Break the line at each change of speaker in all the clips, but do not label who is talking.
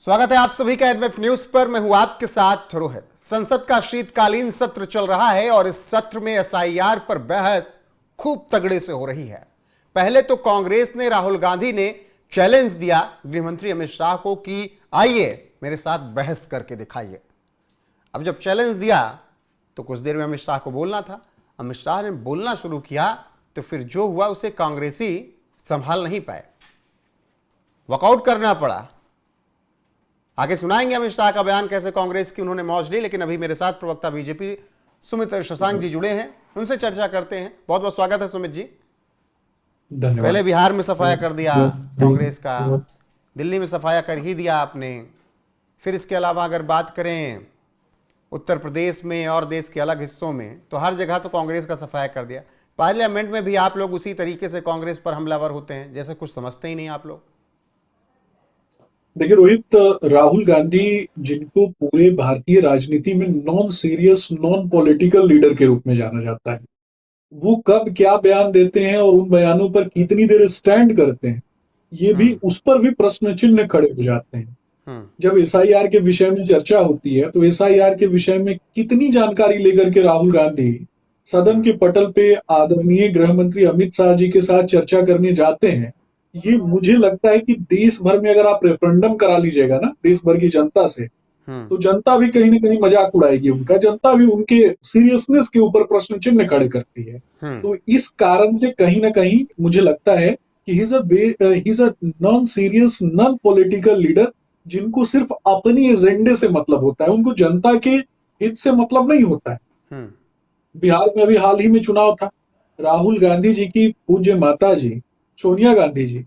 स्वागत है आप सभी का एडवेफ न्यूज पर। मैं हूं आपके साथ रोहित। संसद का शीतकालीन सत्र चल रहा है और इस सत्र में एसआईआर पर बहस खूब तगड़े से हो रही है। पहले तो कांग्रेस ने, राहुल गांधी ने चैलेंज दिया गृहमंत्री अमित शाह को कि आइए मेरे साथ बहस करके दिखाइए। अब जब चैलेंज दिया तो कुछ देर में अमित शाह को बोलना था। अमित शाह ने बोलना शुरू किया तो फिर जो हुआ उसे कांग्रेसी संभाल नहीं पाए, वॉकआउट करना पड़ा। आगे सुनाएंगे अमित शाह का बयान, कैसे कांग्रेस की उन्होंने मौज ली। लेकिन अभी मेरे साथ प्रवक्ता बीजेपी सुमित शशांक जी जुड़े हैं, उनसे चर्चा करते हैं। बहुत बहुत स्वागत है सुमित जी।
धन्यवाद।
पहले बिहार में सफाया कर दिया कांग्रेस का, दिल्ली में सफाया कर ही दिया आपने। फिर इसके अलावा अगर बात करें उत्तर प्रदेश में और देश के अलग हिस्सों में, तो हर जगह तो कांग्रेस का सफाया कर दिया। पार्लियामेंट में भी आप लोग उसी तरीके से कांग्रेस पर हमलावर होते हैं, जैसे कुछ समझते ही नहीं आप लोग।
देखिए रोहित, राहुल गांधी जिनको पूरे भारतीय राजनीति में non serious, non political leader के रूप में जाना जाता है, वो कब क्या बयान देते हैं और उन बयानों पर कितनी देर स्टैंड करते हैं, ये भी उस पर भी प्रश्न चिन्ह खड़े हो जाते हैं। जब एसआईआर के विषय में चर्चा होती है तो एसआईआर के विषय में कितनी जानकारी लेकर के राहुल गांधी सदन के पटल पे आदरणीय गृह मंत्री अमित शाह जी के साथ चर्चा करने जाते हैं, ये मुझे लगता है कि देश भर में अगर आप रेफरेंडम करा लीजिएगा ना देश भर की जनता से, तो जनता भी कहीं ना कहीं मजाक उड़ाएगी उनका। जनता भी उनके सीरियसनेस के ऊपर प्रश्न चिन्ह खड़े करती है। तो इस कारण से कहीं ना कहीं मुझे लगता है कि he is a non serious, non political leader, जिनको सिर्फ अपनी एजेंडे से मतलब होता है, उनको जनता के हित से मतलब नहीं होता है। बिहार में अभी हाल ही में चुनाव था, राहुल गांधी जी की पूज्य माता जी सोनिया गांधी जी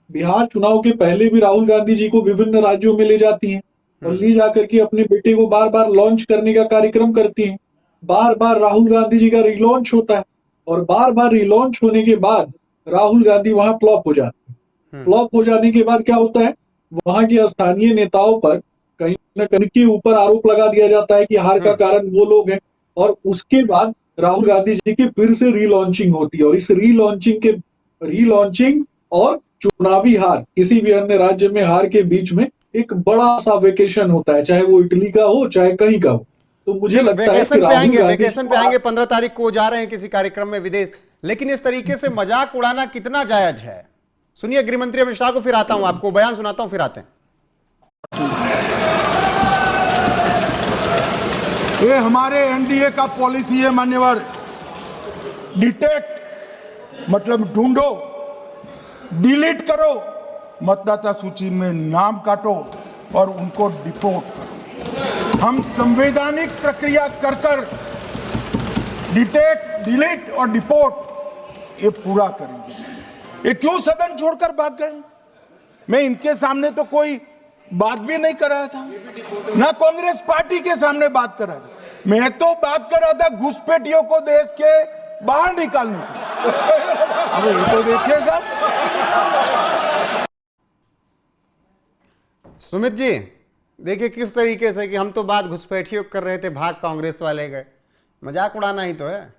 बिहार चुनाव के पहले भी राहुल गांधी जी को विभिन्न राज्यों में ले जाती हैं और ले जाकर के अपने बेटे को बार बार लॉन्च करने का कार्यक्रम करती हैं। बार बार राहुल गांधी जी का रिलॉन्च होता है और बार बार रिलॉन्च होने के बाद राहुल गांधी वहां फ्लॉप हो जाते हैं। फ्लॉप हो जाने के बाद क्या होता है, वहां के स्थानीय नेताओं पर कहीं न कहीं के ऊपर आरोप लगा दिया जाता है कि हार का कारण वो लोग हैं। और उसके बाद राहुल गांधी जी की फिर से रीलॉन्चिंग होती है और इस रीलॉन्चिंग और चुनावी हार, किसी भी अन्य राज्य में हार के बीच में एक बड़ा सा वेकेशन होता है, चाहे वो इटली का हो चाहे कहीं का हो। तो मुझे लगता है कि
वेकेशन पे आएंगे 15 तारीख को जा रहे हैं किसी कार्यक्रम में विदेश। लेकिन इस तरीके से मजाक उड़ाना कितना जायज है? सुनिए गृह मंत्री अमित शाह को, फिर आता हूं आपको बयान सुनाता हूं, फिर आते हैं।
ये हमारे एनडीए का पॉलिसी है मान्यवर। डिटेक्ट मतलब ढूंढो, डिलीट करो, मतदाता सूची में नाम काटो और उनको डिपोर्ट करो। हम संवैधानिक प्रक्रिया कर कर डिटेक्ट, डिलीट और डिपोर्ट ये पूरा करेंगे। ये क्यों सदन छोड़कर भाग गए? मैं इनके सामने तो कोई बात भी नहीं कर रहा था, ना कांग्रेस पार्टी के सामने बात कर रहा था। मैं तो बात कर रहा था घुसपैठियों को देश के बाहर निकालने की। अब ये तो देखिए साहब।
सुमित जी देखिए किस तरीके से कि हम तो बात घुसपैठियों कर रहे थे, भाग कांग्रेस वाले गए। मजाक उड़ाना ही तो है।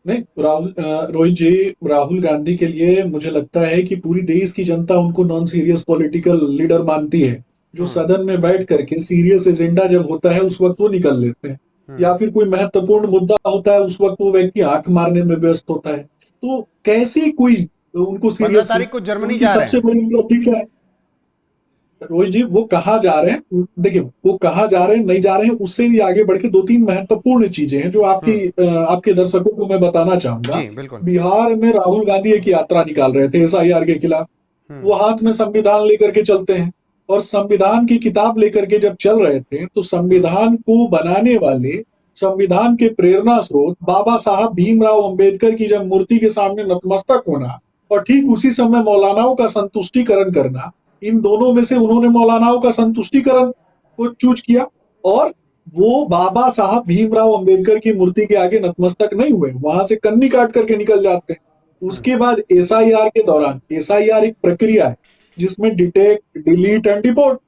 नहीं रोहित जी, राहुल गांधी के लिए मुझे लगता है कि पूरी देश की जनता उनको नॉन सीरियस पॉलिटिकल लीडर मानती है, जो सदन में बैठ करके सीरियस एजेंडा जब होता है उस वक्त वो निकल लेते हैं, या फिर कोई महत्वपूर्ण मुद्दा होता है उस वक्त वो व्यक्ति आंख मारने में व्यस्त होता है। तो कैसे कोई उनको
15
सीरियस,
तारीख को जर्मनी
उनकी
जा रहे
सबसे
हैं।
बड़ी उपलब्धि क्या है रोहित जी? वो कहाँ जा रहे हैं, देखिए वो कहाँ जा रहे हैं नहीं जा रहे हैं, उससे भी आगे बढ़ के दो तीन महत्वपूर्ण चीजें हैं जो आपके दर्शकों को मैं बताना चाहूंगा।
जी बिल्कुल।
बिहार में राहुल गांधी एक यात्रा निकाल रहे थे एसआईआर के खिलाफ। वो हाथ में संविधान लेकर के चलते हैं और संविधान की किताब लेकर के जब चल रहे थे तो संविधान को बनाने वाले, संविधान के प्रेरणा स्रोत बाबा साहब भीमराव अंबेडकर की जब मूर्ति के सामने नतमस्तक होना और ठीक उसी समय मौलानाओं का संतुष्टिकरण करना, इन दोनों में से उन्होंने मौलानाओं का संतुष्टिकरण को चूज किया और वो बाबा साहब भीमराव अंबेडकर की मूर्ति के आगे नतमस्तक नहीं हुए, वहां से कन्नी काट करके निकल जाते हैं। उसके बाद एसआईआर के दौरान, एसआईआर एक प्रक्रिया है जिसमें डिटेक्ट, डिलीट एंड डिपोर्ट,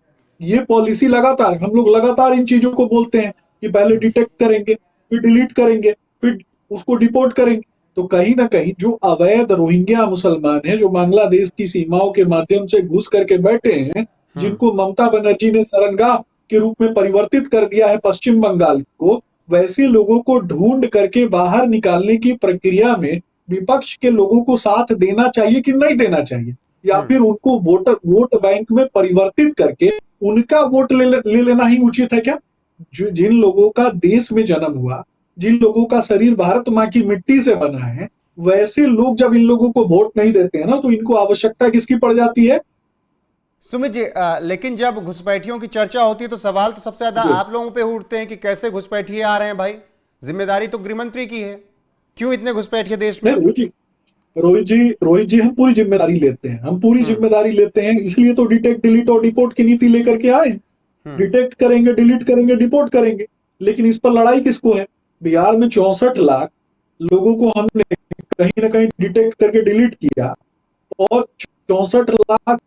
ये पॉलिसी लगातार हम लोग लगातार इन चीजों को बोलते हैं कि पहले डिटेक्ट करेंगे, फिर डिलीट करेंगे, फिर उसको डिपोर्ट करेंगे। तो कहीं ना कहीं जो अवैध रोहिंग्या मुसलमान हैं, जो बांग्लादेश की सीमाओं के माध्यम से घुस करके बैठे हैं, जिनको ममता बनर्जी ने शरणगाह के रूप में परिवर्तित कर दिया है पश्चिम बंगाल को, वैसे लोगों को ढूंढ करके बाहर निकालने की प्रक्रिया में विपक्ष के लोगों को साथ देना चाहिए कि नहीं देना चाहिए, या फिर उनको वोट बैंक में परिवर्तित करके उनका वोट ले लेना ही उचित है क्या? जिन लोगों का देश में जन्म हुआ, जिन लोगों का शरीर भारत माँ की मिट्टी से बना है, वैसे लोग जब इन लोगों को वोट नहीं देते हैं ना, तो इनको आवश्यकता किसकी पड़ जाती है?
सुमित जी, लेकिन जब घुसपैठियों की चर्चा होती है तो सवाल तो सबसे ज्यादा आप लोगों पे उठते हैं कि कैसे घुसपैठिए आ रहे हैं भाई, जिम्मेदारी तो गृहमंत्री की है, क्यों इतने घुसपैठिए देश में?
रोहित जी, हम पूरी जिम्मेदारी लेते हैं, हम पूरी जिम्मेदारी लेते हैं, इसलिए तो डिटेक्ट, डिलीट और डिपोर्ट की नीति लेकर के आए। डिटेक्ट करेंगे, डिलीट करेंगे, डिपोर्ट करेंगे, लेकिन इस पर लड़ाई किसको है? बिहार में 64 लाख लोगों को हमने कहीं ना कहीं डिटेक्ट करके डिलीट किया, और 64 लाख,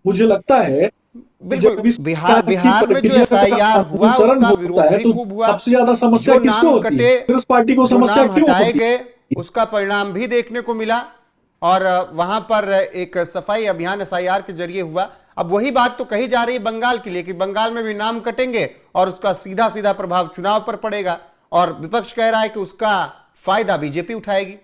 मुझे लगता है
बिल्कुल, बिहार में जो एसआईआर हुआ उसका विरोध भी खूब हुआ,
सबसे ज्यादा समस्या किसको होती है? कांग्रेस पार्टी को समस्या क्यों
हटाए
होती
गए,
है?
उसका परिणाम भी देखने को मिला, और वहां पर एक सफाई अभियान एसआईआर के जरिए हुआ। अब वही बात तो कही जा रही है बंगाल के लिए कि बंगाल में भी नाम कटेंगे और उसका सीधा सीधा प्रभाव चुनाव पर पड़ेगा, और विपक्ष कह रहा है कि उसका फायदा बीजेपी उठाएगी।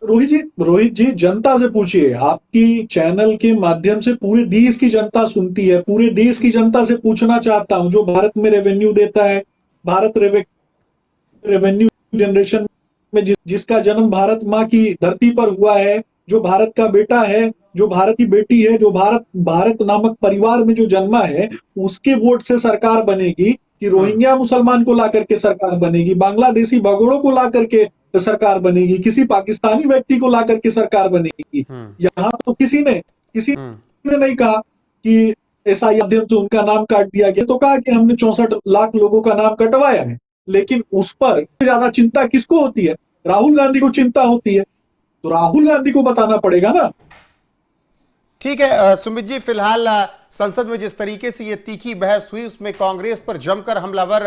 रोहित जी, जनता से पूछिए, आपकी चैनल के माध्यम से पूरे देश की जनता सुनती है, पूरे देश की जनता से पूछना चाहता हूं, जो भारत में रेवेन्यू देता है, भारत रेवेन्यू जनरेशन में जिसका जन्म भारत माँ की धरती पर हुआ है, जो भारत का बेटा है, जो भारत की बेटी है, जो भारत नामक परिवार में जो जन्मा है, उसके वोट से सरकार बनेगी कि रोहिंग्या मुसलमान को ला करके सरकार बनेगी, बांग्लादेशी भगोड़ों को ला करके सरकार बनेगी, किसी पाकिस्तानी व्यक्ति को ला करके सरकार बनेगी? यहाँ तो किसी ने नहीं कहा कि एसआई माध्यम से उनका नाम काट दिया गया, तो कहा कि हमने 64 लाख लोगों का नाम कटवाया है, लेकिन उस पर ज्यादा चिंता किसको होती है? राहुल गांधी को चिंता होती है, तो राहुल गांधी को बताना पड़ेगा ना।
ठीक है सुमित जी, फिलहाल संसद में जिस तरीके से ये तीखी बहस हुई उसमें कांग्रेस पर जमकर हमलावर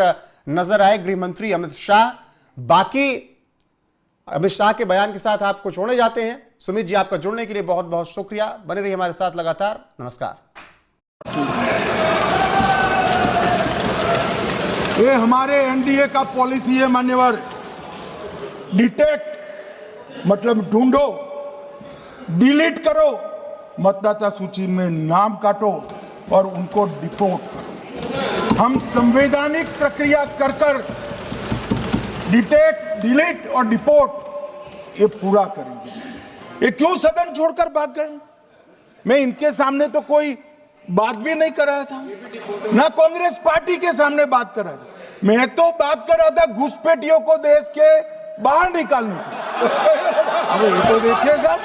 नजर आए गृह मंत्री अमित शाह। बाकी अमित शाह के बयान के साथ आपको छोड़ने जाते हैं। सुमित जी, आपका जुड़ने के लिए बहुत बहुत शुक्रिया, बने रहिए हमारे साथ लगातार। नमस्कार।
ये हमारे एनडीए का पॉलिसी है मान्यवर, डिटेक्ट मतलब ढूंढो, डिलीट करो, मतदाता सूची में नाम काटो और उनको डिपोर्ट करो। हम संवैधानिक प्रक्रिया कर कर डिटेक्ट, डिलीट और डिपोर्ट ये पूरा करेंगे। ये क्यों सदन छोड़कर भाग गए? मैं इनके सामने तो कोई बात भी नहीं कर रहा था, ना कांग्रेस पार्टी के सामने बात कर रहा था, मैं तो बात कर रहा था घुसपैठियों को देश के बाहर निकालने की। अब ये तो देखिए साहब,